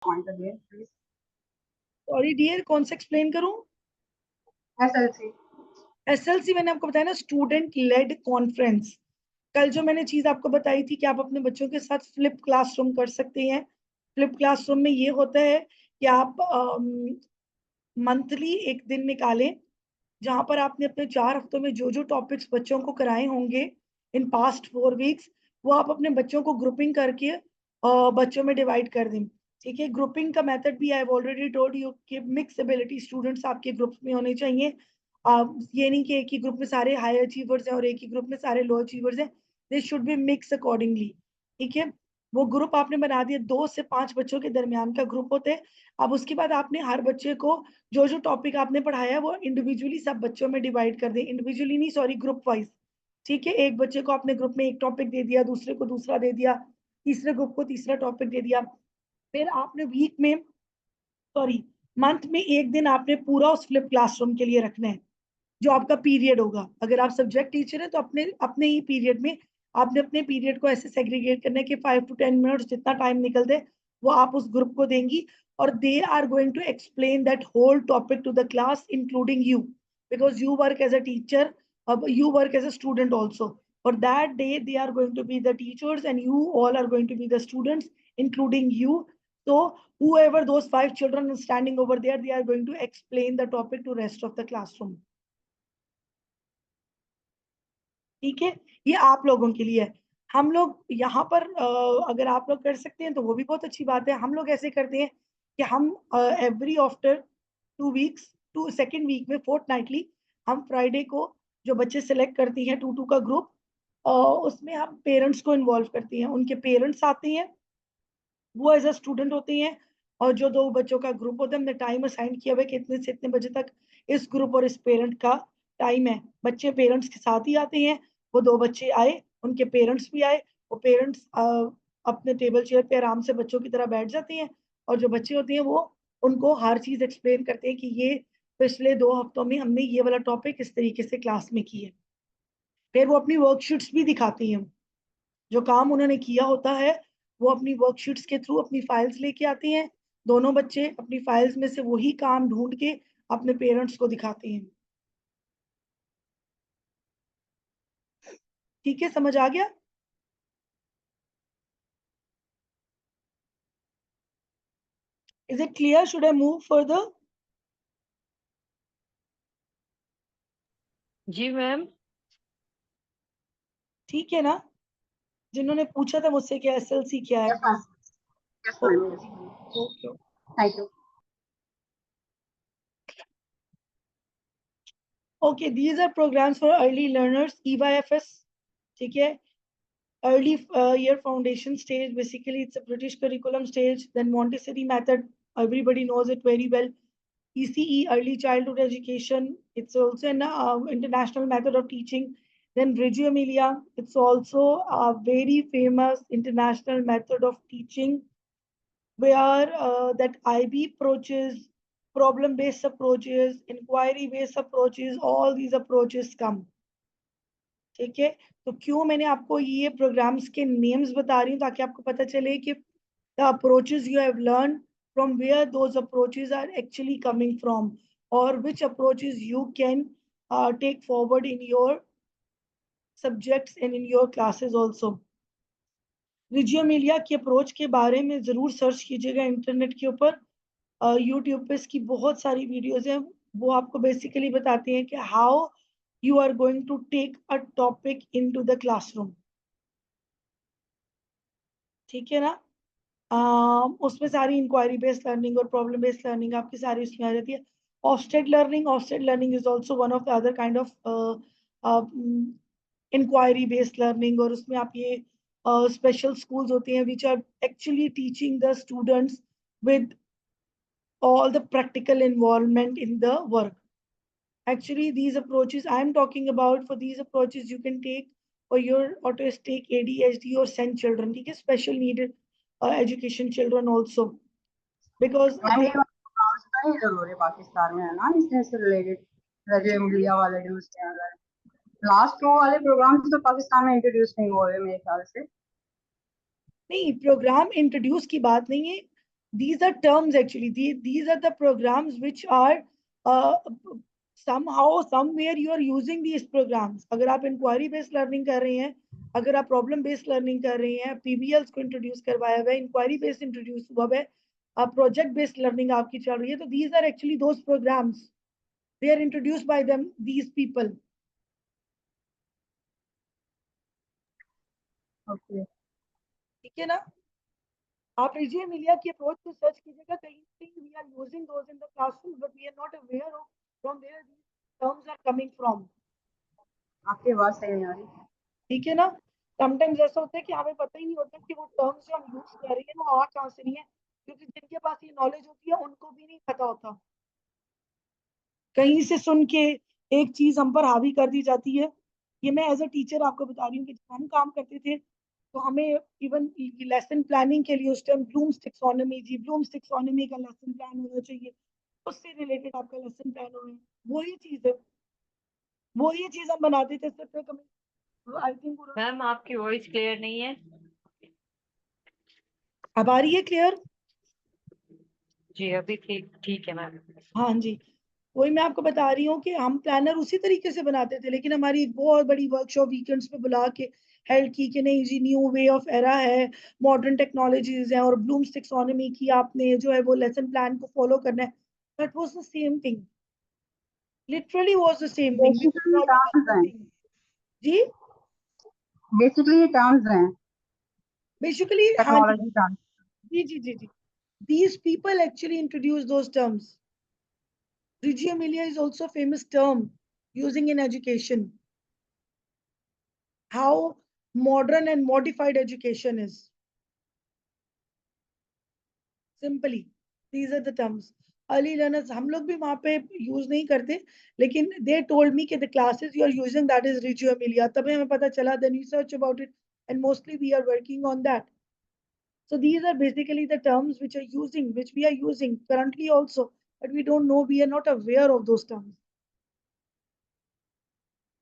Point again, please. Sorry dear, कौन सा explain करूं? SLC. एसएलसी मैंने आपको बताया ना, स्टूडेंट लेड कॉन्फ्रेंस। कल जो मैंने चीज आपको बताई थी कि आप अपने बच्चों के साथ फ्लिप क्लासरूम कर सकते हैं। फ्लिप क्लासरूम में ये होता है कि आप मंथली एक दिन निकालें जहां पर आपने अपने 4 हफ्तों में जो जो टॉपिक्स बच्चों को कराए होंगे इन पास्ट 4 वीक्स, वो आप अपने बच्चों को ग्रुपिंग करके बच्चों में डिवाइड कर दें। ठीक है, ग्रुपिंग का मेथड भी I have already told you कि मिक्स एबिलिटी स्टूडेंट्स आपके ग्रुप्स में होने चाहिए। ये नहीं कि एक ही ग्रुप में सारे हाई अचीवर्स हैं और एक ही ग्रुप में सारे लो अचीवर्स हैं। They should be mix accordingly. ठीक है, वो ग्रुप आपने बना दिया, 2 से 5 बच्चों के दरमियान का ग्रुप होते हैं। अब उसके बाद आपने हर बच्चे को जो जो टॉपिक आपने पढ़ाया है वो इंडिविजुअली सब बच्चों में डिवाइड कर दें, इंडिविजुअली नहीं सॉरी, ग्रुप वाइज। ठीक है, एक बच्चे को आपने ग्रुप में एक टॉपिक दे दिया, दूसरे को दूसरा दे दिया, तीसरे ग्रुप को तीसरा टॉपिक दे दिया। फिर आपने वीक में सॉरी मंथ में एक दिन आपने पूरा उस फ्लिप क्लासरूम के लिए रखना है, जो आपका पीरियड होगा। अगर आप सब्जेक्ट टीचर है तो अपने अपने ही पीरियड में आपने अपने पीरियड को ऐसे सेग्रीगेट करना है कि 5 to 10 मिनट्स जितना टाइम निकल दे वो आप उस ग्रुप को देंगी, और they are going to explain that whole topic to the class including you, because you work as a teacher, अब you work as a student also. For that day they are going to be the teachers and you all are going to be the students including you. So whoever those 5 children are standing over there, they are going to explain the topic to rest of the classroom. ठीक है, ये आप लोगों के लिए है। हम लोग यहाँ पर अगर आप लोग कर सकते हैं तो वो भी बहुत अच्छी बात है। हम लोग ऐसे करते हैं कि हम every after 2 weeks, two second week में फोर्टनाइटली हम फ्राइडे को जो बच्चे सेलेक्ट करती हैं 2-2 का ग्रुप, उसमें हम पेरेंट्स को इन्वॉल्व करती हैं। उनके पेरेंट्स आते हैं, वो एज अ स्टूडेंट होते हैं, और जो 2 बच्चों का ग्रुप होता है हमने टाइम असाइन किया हुआ है कि इतने से इतने बजे तक इस ग्रुप और इस पेरेंट का टाइम है। बच्चे पेरेंट्स के साथ ही आते हैं, वो 2 बच्चे आए, उनके पेरेंट्स भी आए, वो पेरेंट्स अपने टेबल चेयर पे आराम से बच्चों की तरह बैठ जाते हैं, और जो बच्चे होते हैं वो उनको हर चीज एक्सप्लेन करते हैं कि ये पिछले 2 हफ्तों में हमने ये वाला टॉपिक इस तरीके से क्लास में किया है। फिर वो अपनी वर्कशीट्स भी दिखाती हैं, जो काम उन्होंने किया होता है वो अपनी वर्कशीट्स के थ्रू अपनी फाइल्स लेके आती हैं। दोनों बच्चे अपनी फाइल्स में से वही काम ढूंढ के अपने पेरेंट्स को दिखाते हैं। ठीक है, समझ आ गया? Is it clear? Should I move further? जी मैम। ठीक है ना? जिन्होंने पूछा था मुझसे कि एसएलसी क्या है। Yes, ma'am. Yes, ma'am. Yes, ma'am. Okay, Thank you. Okay, these are programmes for early learners, EYFS। ठीक है, early year foundation stage, basically it's a British curriculum stage. Then Montessori method, everybody knows it very well. ECE, early childhood education, it's also an international method of teaching. Then Reggio Emilia, it's also a very famous international method of teaching, where that IB approaches, problem based approaches, inquiry based approaches, all these approaches come. ठीक है, तो क्यों मैंने आपको ये programmes के names बता रही हूँ, ताकि आपको पता चले कि the approaches you have learn from where those approaches are actually coming from, और which approaches you can take forward in your subjects and in your classes also. Reggio media की अप्रोच के बारे में जरूर सर्च कीजिएगा internet के ऊपर, YouTube पे इसकी बहुत सारी वीडियोज हैं। वो आपको बेसिकली बताती हैं कि how you are going to take a topic into the classroom। ठीक है ना? उसमें सारी इंक्वायरी बेस्ड लर्निंग और प्रॉब्लम बेस्ड लर्निंग आपकी सारी उसमें आ जाती है। Ofsted learning is also one of the other kind of inquiry based learning, और उसमें आप ये स्पेशल स्कूल्स होती हैं which are actually teaching the students with all the practical involvement in the work. Actually, these approaches I am talking about, for these approaches you can take for your autistic, ADHD or SEN children, ठीक है, special needed education children also, because ma'am ये programmes का ही जरूर है पाकिस्तान में, है ना, इससे रिलेटेड रेडियो मीडिया वाले जो उसके अंदर लास्ट 2 वाले प्रोग्राम्स तो पाकिस्तान में इंट्रोड्यूस नहीं हुए मेरे ख्याल से। नहीं, प्रोग्राम इंट्रोड्यूस की बात नहीं है, these are terms actually. These are the programs which are somehow somewhere you are using these programs. अगर आप inquiry based learning कर रहे हैं, अगर आप problem based learning कर रहे हैं, PBLs को introduce करवाया हुआ है, inquiry based introduce हुआ है, project based learning आपकी चल रही है, तो these are actually those programs. They are introduced by them, these people. Okay. ठीक है ना? आप रिजियो मीडिया की अप्रोच को सर्च कीजिएगा, कहीं we are using those in the classroom but we are not aware of from where these terms are coming from. आपकी आवाज सही नहीं आ रही. ठीक है ना? समटाइम्स ऐसा होता है कि हमें पता ही नहीं होता कि वो टर्म्स जो हम यूज कर रहे हैं वो आ कहाँ से नहीं है, क्योंकि जिनके पास ये नॉलेज होती है उनको भी नहीं पता होता. कहीं से सुन के एक चीज हम पर हावी कर दी जाती है. ये मैं एज अ टीचर आपको बता रही हूँ कि जब हम काम करते थे तो हमें इवन लेसन प्लानिंग के लिए उस टाइम ब्लूम्स टैक्सोनॉमी का लेसन प्लान होना चाहिए, उससे रिलेटेड आपका लेसन प्लान होना. वही चीज है, वही चीज हम बनाते थे. सिर्फ आई थिंक मैम आपकी वॉइस क्लियर नहीं है. अब आ रही है क्लियर? जी अभी ठीक ठीक है मैम. हाँ जी, वही मैं आपको बता रही हूँ कि हम प्लानर उसी तरीके से बनाते थे, लेकिन हमारी एक बहुत बड़ी वर्कशॉप वीकेंड्स पे बुला के हेल्ड की कि नहीं जी, न्यू वे ऑफ एरा है, मॉडर्न टेक्नोलॉजीज है और ब्लूम्स टैक्सोनॉमी की आपने जो है वो लेसन प्लान को फॉलो करना है. That was the same thing, literally was the same thing. We were basically following terms the हैं. थिंग. जी बेसिकली ये टर्म्स हैं. बेसिकली हाँ जी टेक्नोलॉजी टर्म्स. जी जी जी जी. These people actually introduced those terms. Reggio Emilia is also a famous term using in education. How modern and modified education is. Simply, these are the terms. Early learners, हम लोग भी वहाँ पे use नहीं करते, लेकिन they told me कि the classes you are using that is Reggio Emilia. तभी हमें पता चला, then we search about it, and mostly we are working on that. So these are basically the terms which we are using currently also, but we don't know, we are not aware of those terms.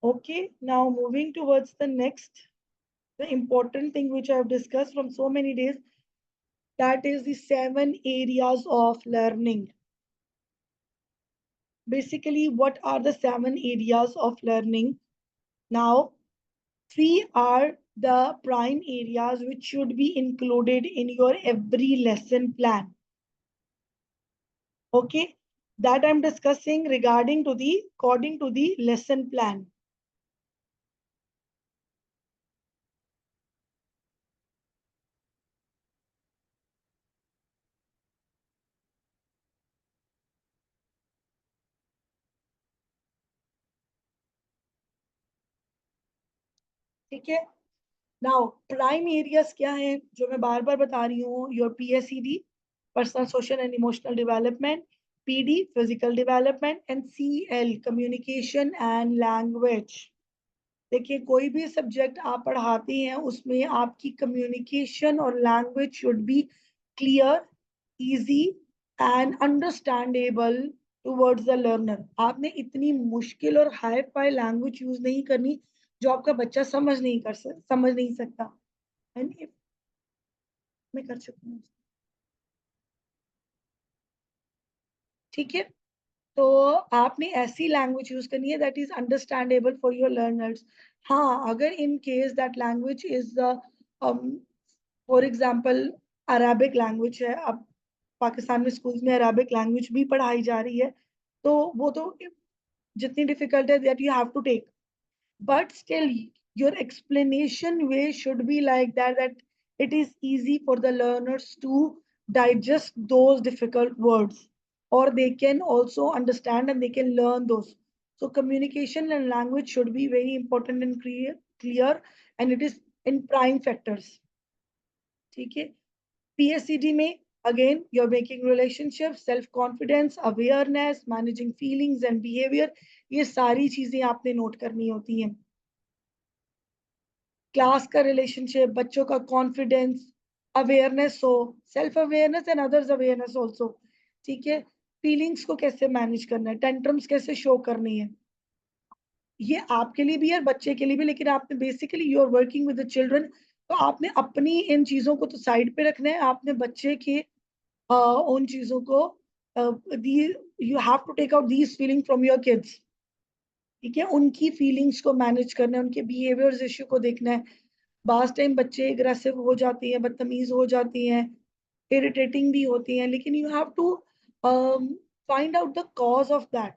Okay, now moving towards the next, the important thing which I have discussed from so many days, that is the 7 areas of learning. Basically, what are the 7 areas of learning? Now, 3 are the prime areas which should be included in your every lesson plan. Okay, that I'm discussing according to the lesson plan. ठीक है. Now prime areas क्या है जो मैं बार बार बता रही हूँ? Your PSED, personal social and emotional development, PD, physical development, and CL, communication and language. देखिए, कोई भी सब्जेक्ट आप पढ़ाते हैं उसमें आपकी कम्युनिकेशन और language should be clear, easy and understandable towards the learner. आपने इतनी मुश्किल और हाई फाई लैंग्वेज यूज नहीं करनी जो आपका बच्चा समझ नहीं सकता. एंड इफ मैं कर सकती हूँ, ठीक है, तो आपने ऐसी लैंग्वेज यूज करनी है that is understandable for your learners. हाँ, अगर in case that language is for example Arabic language है, अब पाकिस्तान में स्कूल्स में अरेबिक लैंग्वेज भी पढ़ाई जा रही है, तो वो तो जितनी डिफिकल्ट है that you have to take, but still your explanation way should be like that it is easy for the learners to digest those difficult words, or they can also understand and they can learn those. So communication and language should be very important and clear, and it is in prime factors. ठीक है. PSCD में again you're making relationships, self confidence, awareness, managing feelings and behavior. ये सारी चीजें आपने note करनी होती हैं. क्लास का रिलेशनशिप, बच्चों का कॉन्फिडेंस, अवेयरनेस हो, self awareness and others awareness also. ठीक है. फीलिंग्स को कैसे मैनेज करना है, टेंट्रम्स कैसे शो करनी है, ये आपके लिए भी है बच्चे के लिए भी, लेकिन आपने basically you are working with the children, तो आपने अपनी इन चीजों को तो साइड पे रखना है, आपने बच्चे के उन चीजों को you have to take out these feeling from your kids. ठीक है, उनकी फीलिंग्स को मैनेज करना है, उनके बिहेवियर्स इश्यू को देखना है। बास टाइम बच्चे एग्रेसिव हो जाती हैं, बदतमीज हो जाती हैं, इरिटेटिंग भी होती हैं, लेकिन you have to find out the cause of that.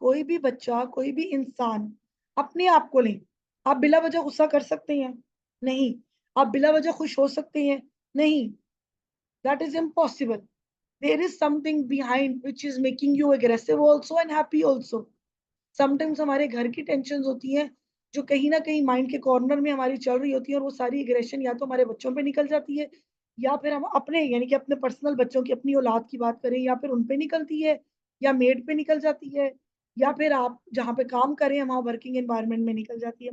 कोई भी बच्चा, कोई भी इंसान अपने आप को लें, आप बिला वजह गुस्सा कर सकते हैं? नहीं। आप बिला वजह खुश हो सकते हैं? नहीं। That is impossible. There is something behind which is making you aggressive also and happy also. Sometimes हमारे घर की टेंशन होती हैं जो कहीं ना कहीं माइंड के कॉर्नर में हमारी चल रही होती है, और वो सारी एग्रेशन या तो हमारे बच्चों पे निकल जाती है, या फिर हम अपने यानी कि अपने पर्सनल बच्चों की, अपनी औलाद की बात करें, या फिर उन पे निकलती है, या मेड पे निकल जाती है, या फिर आप जहाँ पे काम करें वहाँ वर्किंग एनवायरनमेंट में निकल जाती है।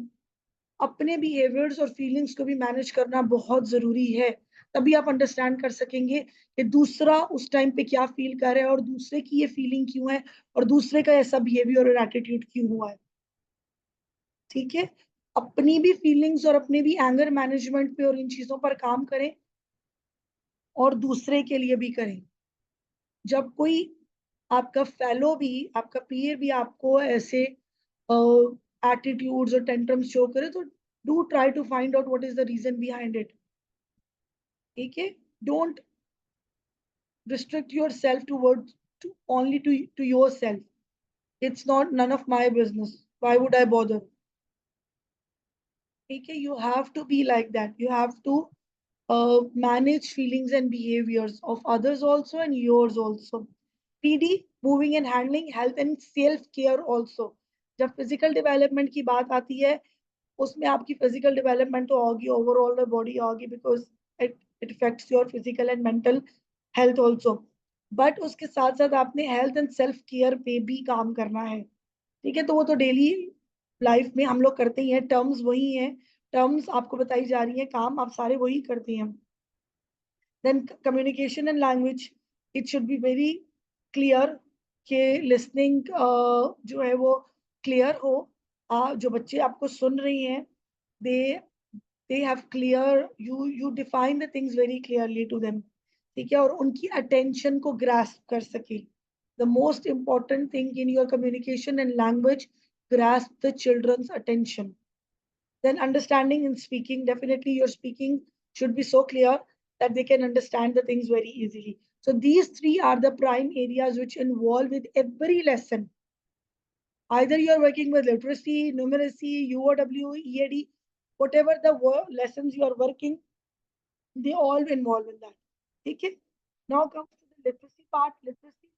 अपने बिहेवियर्स और फीलिंग्स को भी मैनेज करना बहुत जरूरी है। तभी आप अंडरस्टैंड कर सकेंगे कि दूसरा उस टाइम पे क्या फील कर रहा है, और दूसरे की ये फीलिंग क्यों है, और दूसरे का ऐसा बिहेवियर और एटीट्यूड क्यों हुआ है। ठीक है, अपनी भी फीलिंग्स और अपने भी एंगर मैनेजमेंट पे और इन चीजों पर काम करें, और दूसरे के लिए भी करें। जब कोई आपका फेलो भी, आपका पीयर भी आपको ऐसे एटीट्यूड्स और टेंट्रम्स शो करे, तो do try to find out what is the reason behind it. ठीक है, don't restrict yourself towards to only to yourself. It's not none of my business. Why would I bother? Okay, you have to be like that. You have to manage feelings and behaviors of others also and yours also. PD, moving and handling, health and self care also. जब physical development की बात आती है, उसमें आपकी physical development तो होगी, overall body होगी, because it it affects your physical and mental health also. But उसके साथ साथ आपने हेल्थ एंड सेल्फ केयर पे भी काम करना है। ठीक है, तो वो तो डेली लाइफ में हम लोग करते ही हैं, टर्म्स वही हैं, टर्म्स आपको बताई जा रही है, काम आप सारे वही करते हैं। Then communication and language, it should be very clear कि लिसनिंग जो है वो क्लियर हो। जो बच्चे आपको सुन रही हैं, they they have clear, you define the things very clearly to them. ठीक है, और उनकी अटेंशन को ग्रास्प कर सके। The most important thing in your communication and language, grasp the children's attention. Then understanding and speaking, definitely your speaking should be so clear that they can understand the things very easily. So these three are the prime areas which involve with every lesson. Either you are working with literacy, numeracy, UOW, EAD, whatever the lessons you are working, they all involve in that. Okay? Now comes to the literacy part. Literacy,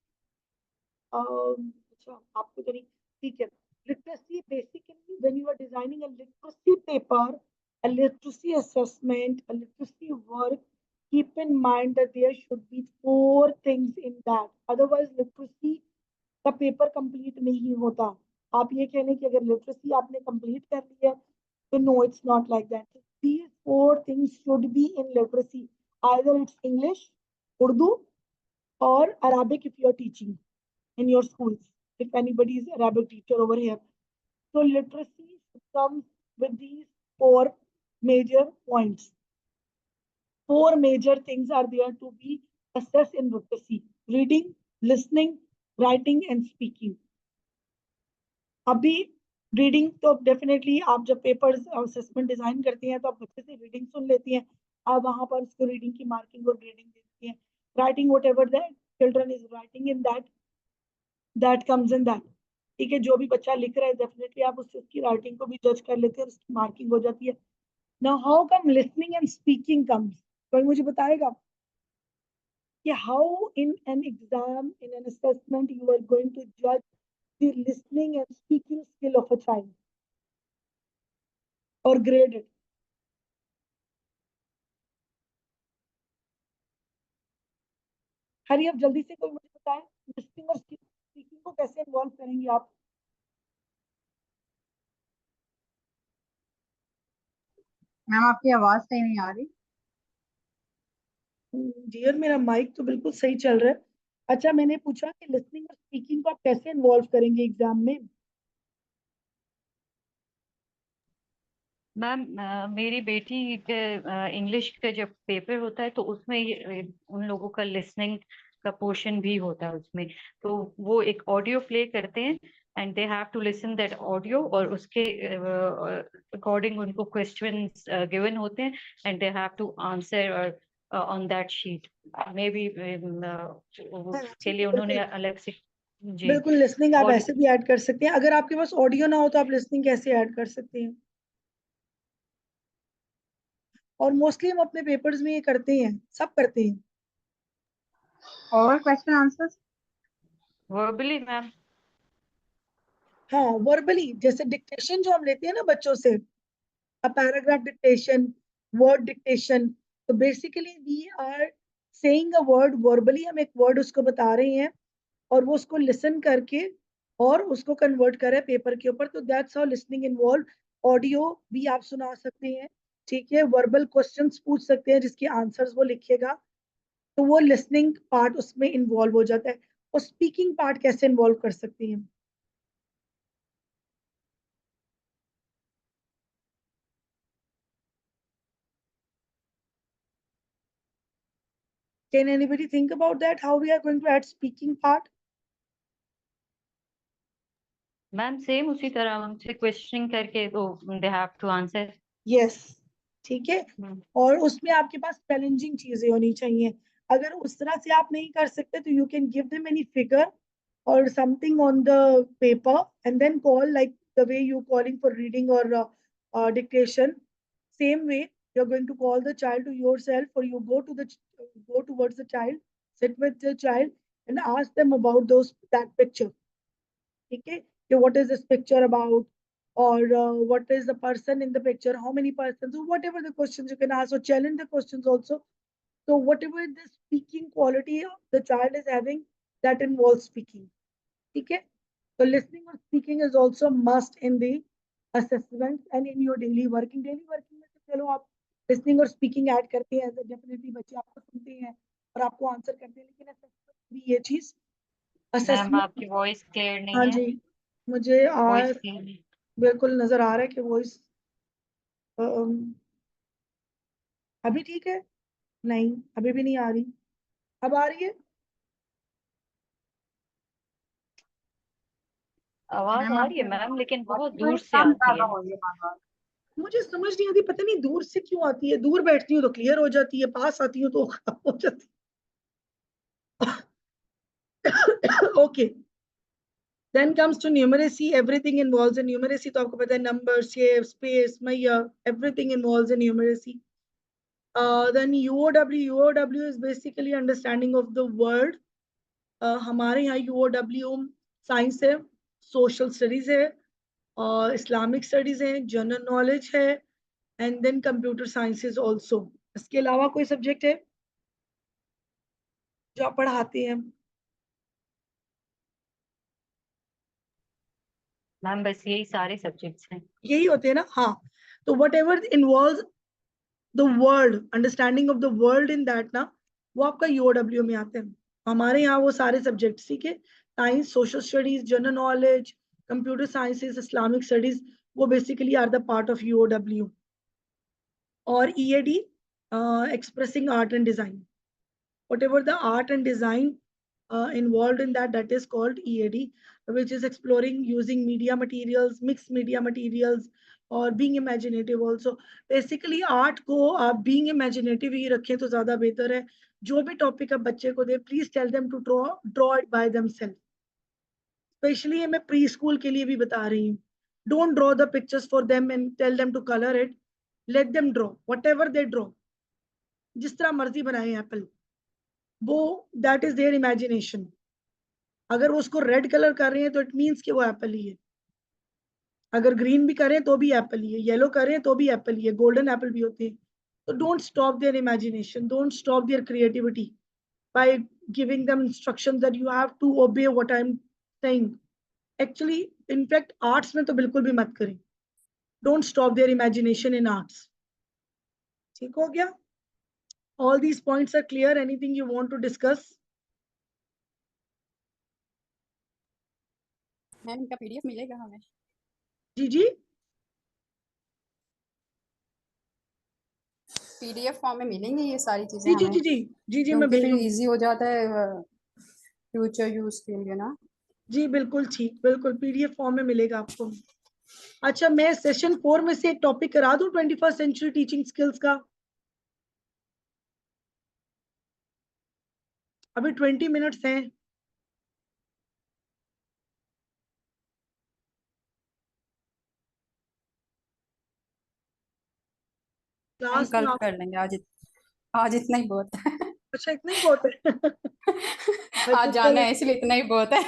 अच्छा आपको तो नहीं, ठीक है। Literacy, basically when you are designing a literacy paper, a literacy assessment, a literacy work, keep in mind that there should be 4 things in that. Otherwise literacy का paper complete नहीं होता। आप ये कह लें कि अगर लिटरेसी आपने कंप्लीट कर ली है, तो no, it's not like that. These 4 things should be in literacy, either it's English, Urdu, or Arabic if you are teaching in your schools, if anybody is Arabic teacher over here. So literacy comes with these 4 major points. 4 major things are there to be assessed in literacy: reading, listening, writing and speaking. अभी reading तो definitely आप जब papers assessment design करती हैं तो आप बच्चे से रीडिंग सुन लेती हैं, आप वहां पर उसको रीडिंग की मार्किंग और ग्रेडिंग देती हैं। Writing, what ever that children is writing in that comes in that. ठीक है, जो भी बच्चा लिख रहा है डेफिनेटली आप उससे उसकी राइटिंग को भी जज कर लेते हैं, उसकी मार्किंग हो जाती है। Now how come listening and speaking comes? कोई मुझे बताएगा कि how in an exam, in an assessment you are going to जज the listening and speaking skill of a child or grade it? हरी, अब जल्दी से कोई मुझे बताए, लिसनिंग और स्पीकिंग को कैसे इन्वॉल्व करेंगे आप? मैम आपकी आवाज सही नहीं आ रही। डियर, मेरा माइक तो बिल्कुल सही चल रहा है। अच्छा, मैंने पूछा कि लिसनिंग और स्पीकिंग को आप कैसे इन्वॉल्व करेंगे एग्जाम में? मैम मेरी बेटी के इंग्लिश का जब पेपर होता है तो उसमें उन लोगों का लिसनिंग का पोर्शन भी होता है उसमें। तो वो एक ऑडियो प्ले करते हैं and they have to listen that audio, और उसके अकॉर्डिंग उनको क्वेश्चंस गिवन होते हैं and they have to answer और on that sheet. Maybe उसके ठीक लिए है, उन्होंने बिल्कुल अलग से। जी। बिल्कुल लिसनिंग आप और ऐसे भी ऐड कर सकते हैं। अगर आपके पास ऑडियो ना हो तो आप लिसनिंग कैसे ऐड कर सकते हैं? और मोस्टली हम अपने पेपर्स में ये करते हैं, सब करते हैं। और क्वेश्चन आंसर्स? Verbally ma'am. हाँ, वर्बली जैसे डिक्टेशन जो हम लेते हैं ना बच्चों से, a paragraph dictation, word dictation, तो basically we are saying a word verbally, हम एक वर्ड उसको बता रहे हैं और वो उसको लिसन करके और उसको कन्वर्ट करे पेपर के ऊपर, तो that's how listening involve. Audio भी आप सुना सकते हैं, ठीक है, वर्बल क्वेश्चंस पूछ सकते हैं जिसके आंसर्स वो लिखेगा, तो वो लिसनिंग पार्ट उसमें इन्वॉल्व हो जाता है। और स्पीकिंग पार्ट कैसे इन्वॉल्व कर सकती हैं? Can anybody think about that? How we are going to add speaking part? Ma'am same उसी तरह उनसे क्वेश्चनिंग करके तो they have to answer. Yes, ठीक है। और उसमें आपके पास चैलेंजिंग चीजें होनी चाहिए। अगर उस तरह से आप नहीं कर सकते तो you can give them any figure or something on the paper and then call like the way you calling for reading or dictation. Same way you're going to call the child to yourself, or you go towards the child, sit with the child and ask them about that picture. Okay, so what is this picture about, or what is the person in the picture, how many persons, so whatever the questions you can ask, or challenge the questions also. So whatever the speaking quality the child is having, that involves speaking. Okay, so listening or speaking is also must in the assessment and in your daily working में तो चलो आप listening और speaking add करते हैं, definitely बच्चे आपको सुनते हैं और आपको आंसर करते हैं, लेकिन assessment भी ये चीज मैम assessment। आपकी वॉइस क्लियर हाँ नहीं है। जी, मुझे वॉइस आज क्लियर। बिल्कुल नजर आ रहा है कि वॉइस अभी ठीक है। नहीं, अभी भी नहीं आ रही। अब आ रही है? आवाज मैम आ रही आपकी है मैम, लेकिन बहुत आपकी दूर वॉइस से कम आती ज्यादा है। हो रही है बार-बार। मुझे समझ नहीं आती, पता नहीं दूर से क्यों आती है। दूर बैठती हूँ तो क्लियर हो जाती है, पास आती हूँ तो खराब हो जाती है। Okay, then comes to numeracy. Everything involves in numeracy, तो आपको पता है नंबर, शेप, स्पेस, मैया, everything involves in numeracy. then UOW is basically understanding of the world। हमारे यहाँ UOW साइंस है, सोशल स्टडीज है, इस्लामिक स्टडीज है, जनरल नॉलेज है, and then computer sciences also. इसके अलावा कोई सब्जेक्ट है जो आप पढ़ाते हैं? मैम बस यही सारे सब्जेक्ट्स हैं। यही होते हैं ना? हाँ, तो what ever involve the world, understanding of the world in that ना, वो आपका यूओडब्ल्यू में आते हैं। हमारे यहाँ वो सारे सब्जेक्ट, ठीक है, science, social studies, general knowledge, computer sciences, Islamic studies, वो basically are the part of UOW. और EAD, expressing art and design, whatever the art and design involved in that, that is called EAD, which is exploring using media materials, mixed media materials, और being imaginative also। basically art को आप being imaginative ही रखें तो ज्यादा बेहतर है। जो भी टॉपिक आप बच्चे को दे, please tell them to draw it by themselves. Specially ये मैं प्री स्कूल के लिए भी बता रही हूँ। Don't draw the pictures for them and tell them to colour it, let them draw whatever they draw, जिस तरह मर्जी बनाए एप्पल, वो दैट इज देयर इमेजिनेशन। अगर वो उसको रेड कलर कर रहे हैं तो इट मीन्स कि वो एप्पल ही है, अगर ग्रीन भी करें तो भी एप्पल ही है, येलो करें तो भी एप्पल ही है, गोल्डन एप्पल भी होते हैं। तो don't stop their imagination, don't stop their creativity by giving them instructions that you have to obey what I am saying. Actually in fact arts में तो बिल्कुल भी मत करें। Don't stop their imagination in arts. ठीक हो गया? All these points are clear? Anything you want to discuss? Ma'am इनका पीडीएफ मिलेगा हमें? जी जी, पीडीएफ फॉर्म में मिलेंगी ये सारी चीजें जी जी हमें, जी जी जी जी मैं क्योंकि फिर भेजूंगी। इजी हो जाता है फ्यूचर यूज के लिए ना। जी बिल्कुल ठीक, बिल्कुल पीडीएफ फॉर्म में मिलेगा आपको। अच्छा, मैं सेशन 4 में से एक टॉपिक करा दूं 21st सेंचुरी टीचिंग स्किल्स का। अभी 20 मिनट्स हैं। नहीं, क्लास में कल आप, कर लेंगे, आज इतना ही बहुत है। अच्छा इतना ही बहुत है। अच्छा आज जाना चले, है इसलिए इतना ही बहुत है।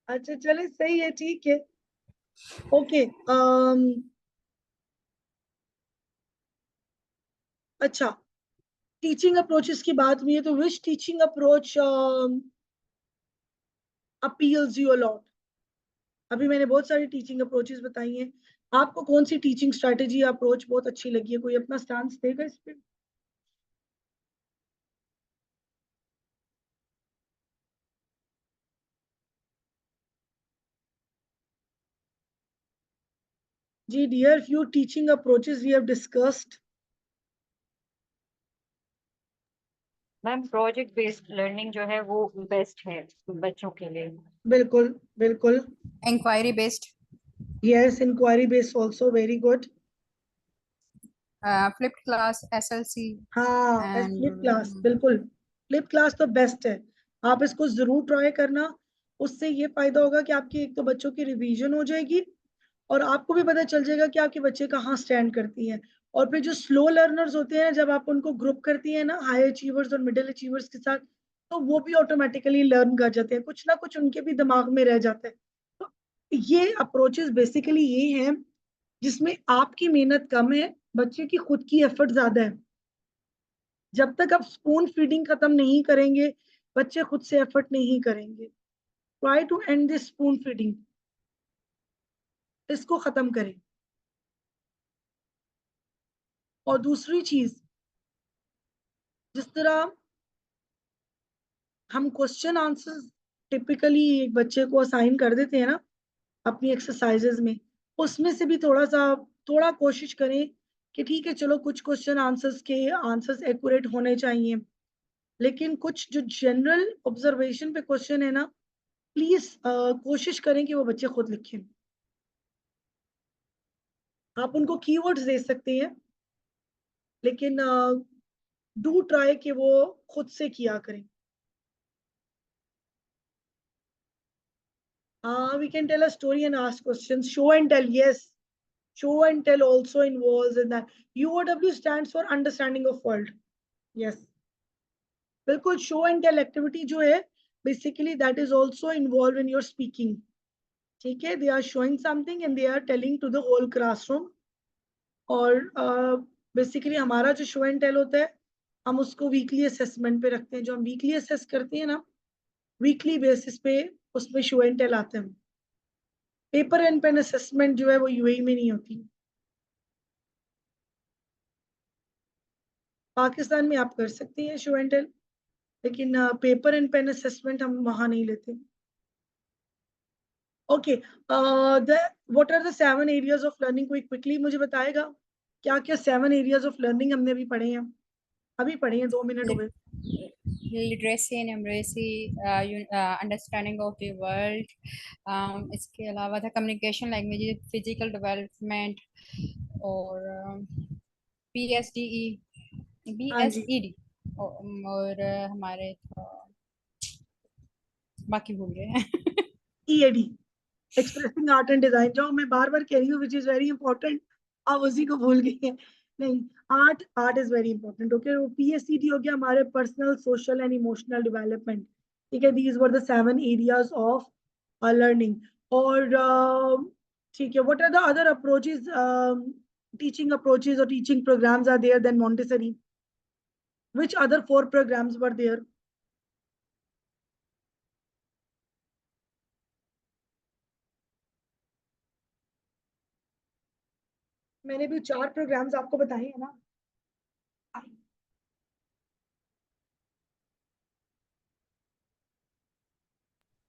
अच्छा चले सही है, ठीक है। ओके, अच्छा, टीचिंग अप्रोचेस की बात हुई है तो which teaching approach appeals you a lot? अभी मैंने बहुत सारी टीचिंग अप्रोचेस बताई हैं, आपको कौन सी टीचिंग स्ट्रेटेजी अप्रोच बहुत अच्छी लगी है? कोई अपना स्टांस देगा इस पे? जी dear, few teaching approaches we have discussed. Ma'am project based learning जो है वो बेस्ट है बच्चों के लिए। बिल्कुल बिल्कुल। Inquiry based, yes, inquiry based also very good. Flipped class, SLC हाँ, फ्लिप क्लास, एंड बिल्कुल फ्लिप क्लास तो बेस्ट है, आप इसको जरूर ट्राई करना। उससे ये फायदा होगा कि आपकी एक तो बच्चों की रिवीजन हो जाएगी, और आपको भी पता चल जाएगा कि आपके बच्चे कहाँ स्टैंड करती हैं। और फिर जो स्लो लर्नर्स होते हैं, जब आप उनको ग्रुप करती हैं ना हाई अचीवर्स और मिडिल अचीवर्स के साथ, तो वो भी ऑटोमेटिकली लर्न कर जाते हैं, कुछ ना कुछ उनके भी दिमाग में रह जाता है। तो ये अप्रोचेस बेसिकली ये हैं जिसमें आपकी मेहनत कम है, बच्चे की खुद की एफर्ट ज्यादा है। जब तक आप स्पून फीडिंग खत्म नहीं करेंगे, बच्चे खुद से एफर्ट नहीं करेंगे। Try to and this spoon feeding, इसको खत्म करें। और दूसरी चीज, जिस तरह हम क्वेश्चन आंसर टिपिकली एक बच्चे को असाइन कर देते हैं ना अपनी एक्सरसाइजेज में, उसमें से भी थोड़ा कोशिश करें कि ठीक है चलो कुछ क्वेश्चन आंसर्स के आंसर्स एक्यूरेट होने चाहिए, लेकिन कुछ जो जनरल ऑब्जर्वेशन पे क्वेश्चन है ना, प्लीज कोशिश करें कि वो बच्चे खुद लिखें। आप उनको कीवर्ड्स दे सकते हैं, लेकिन डू ट्राई कि वो खुद से किया करें। We can tell a story and ask questions. Show and tell, yes. Show and tell also involves in that. UOW stands for understanding of world. Yes. बिल्कुल, शो एंड टेल एक्टिविटी जो है basically that is also involve in your speaking. ठीक है, they are showing something and they are telling to the whole classroom. और basically हमारा जो show and tell होता है, हम उसको वीकली असेसमेंट पे रखते हैं। जो हम वीकली असेस करते हैं ना, वीकली बेसिस पे उसमें शो एंड टेल आते हैं। पेपर एंड पेन असेसमेंट जो है वो यूएई में नहीं होती, पाकिस्तान में आप कर सकते हैं शो एंड टेल, लेकिन पेपर एंड पेन असेसमेंट हम वहां नहीं लेते। Okay, the what are the 7 areas of learning, कोई क्विकली मुझे बताएगा क्या क्या 7 एरियाज ऑफ लर्निंग हमने अभी पढ़े हैं? अभी पढ़े हैं, 2 मिनट हो गए। Literacy, numeracy, understanding of the world, इसके अलावा था कम्युनिकेशन लैंग्वेज, फिजिकल डेवलपमेंट, और पीएसडीई, हाँ जी, बीएसईडी, और हमारे बाकी भूल गए। EAD, expressing art and design, जो मैं बार बार कह रही हूँ विच इज वेरी इंपॉर्टेंट, आप उसी को भूल गई हैं। नहीं, art, art is very important. Okay, PSCD हो गया हमारे personal social and emotional development. ठीक है, these were the 7 areas of learning. और ठीक है, what are the other approaches, teaching approaches or teaching programs are there than Montessori? Which other 4 programs were there? मैंने भी 4 प्रोग्राम्स आपको बताए हैं ना।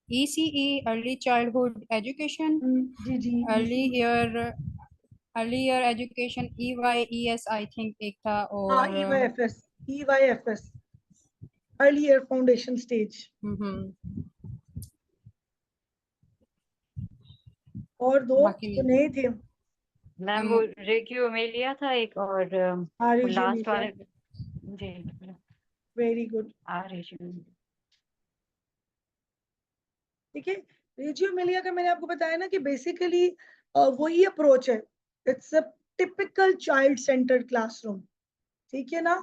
ECE, अर्ली चाइल्डहुड एजुकेशन, जी जी, early year early year education EYES I think एक था, हाँ, और EYFS early year foundation stage. और दो बाकी तो नहीं। नए थे। मैम वो रेगियो मेलिया था एक, और लास्ट वाले जी वेरी गुड। रेजियो। ठीक है, रेजियोमेलिया का मैंने आपको बताया ना कि बेसिकली वही अप्रोच है, it's a typical child centred classroom. ठीक है ना,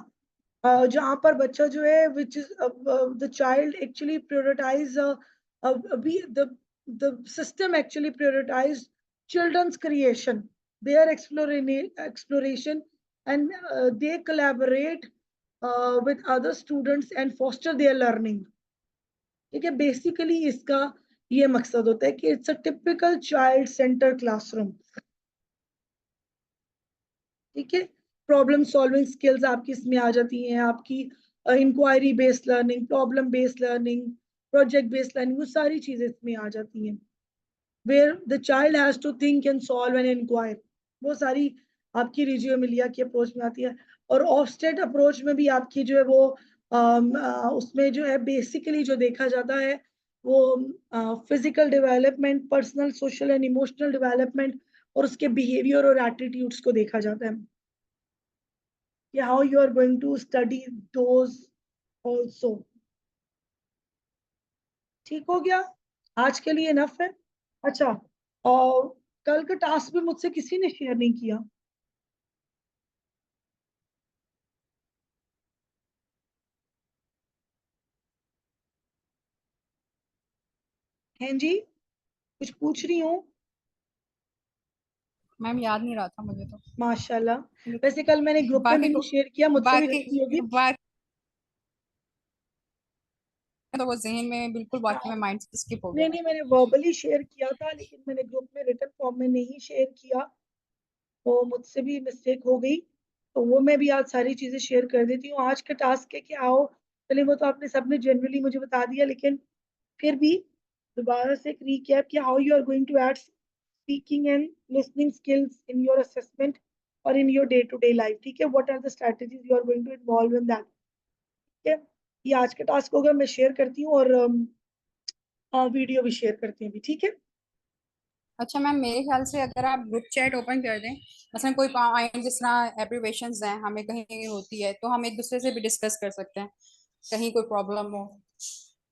जहाँ पर बच्चा जो है which is the child actually prioritise अभी the system actually prioritize children's creation, their exploration, and they collaborate with other students and foster their learning. ठीक है, बेसिकली इसका ये मकसद होता है कि it's a typical child centre classroom. ठीक है, प्रॉब्लम सॉल्विंग स्किल्स आपकी इसमें आ जाती हैं, आपकी inquiry based learning, problem based learning, project based learning, वो सारी चीजें इसमें आ जाती हैं। Where the child has to think and solve and inquire, वो सारी आपकी रेजियोमेलिया की अप्रोच में आती है। और ऑफस्टेट अप्रोच में भी आपकी जो है वो उसमें जो है बेसिकली जो देखा जाता है वो physical development, personal, social and emotional development और उसके बिहेवियर और एटीट्यूड्स को देखा जाता है कि how you are going to study those also. ठीक हो गया, आज के लिए इनफ है। अच्छा, और कल का टास्क भी मुझसे किसी ने शेयर नहीं किया। हैं जी, कुछ पूछ रही हूँ। मैम याद नहीं रहा था मुझे तो। माशाल्लाह, वैसे कल मैंने ग्रुप में बाकी भी शेयर किया, मुझसे भी गलती होगी। बाकी तो वो जहन में बिल्कुल, बाकी में माइंड से स्किप हो गया। नहीं, मैंने वर्बली शेयर किया था, लेकिन मैंने ग्रुप में रिटन फॉर्म में नहीं शेयर किया, तो मुझसे भी मिस्टेक हो गई। तो वो मैं भी आज सारी चीजें शेयर कर देती हूँ। आज का टास्क है कि आओ, चलिए वो तो आपने सबने जनरली मुझे बता दिया, लेकिन फिर भी दोबारा से एक रीकैप कि how you are going to add speaking and listening skills in your assessment और in your day to day life. ठीक है, what are the strategies you are going to involve in that. ठीक है, ये आज का task होगा, मैं शेयर करती हूँ और वीडियो भी शेयर करती हूँ भी। ठीक है, अच्छा मैम, मेरे ख्याल से अगर आप ग्रुप चैट ओपन कर दें, मसलन कोई पॉइंट जिस तरह एब्रीवेशंस हैं हमें कहीं होती है, तो हम एक दूसरे से भी डिस्कस कर सकते हैं, कहीं कोई प्रॉब्लम हो,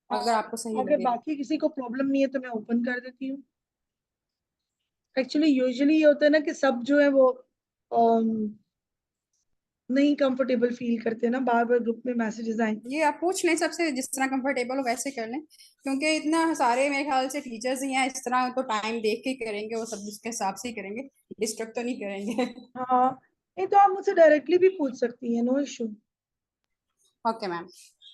अगर आपको सही अगर लगे। बाकी किसी को प्रॉब्लम नहीं है तो मैं ओपन कर देती हूँ। एक्चुअली यूजुअली ये होता है ना कि सब जो है वो नहीं कंफर्टेबल फील करते हैं ना, बार बार ग्रुप में मैसेजेस आए। ये आप पूछ लें सबसे, जिस तरह कंफर्टेबल हो वैसे कर लें, क्योंकि इतना सारे मेरे ख्याल से टीचर्स ही हैं, इस तरह तो टाइम देख के करेंगे, वो सब उसके हिसाब से ही करेंगे, डिस्टर्ब तो नहीं करेंगे। हाँ, नहीं तो आप मुझसे डायरेक्टली भी पूछ सकती हैं, नो इशू। Okay ma'am.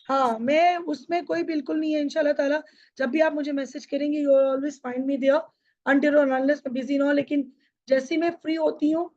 हाँ, मैं उसमें कोई बिल्कुल नहीं है, इंशाल्लाह ताला जब भी आप मुझे मैसेज करेंगे you always find me there, until और अनलेस मैं बिजी ना हो। लेकिन जैसे ही मैं फ्री होती हूँ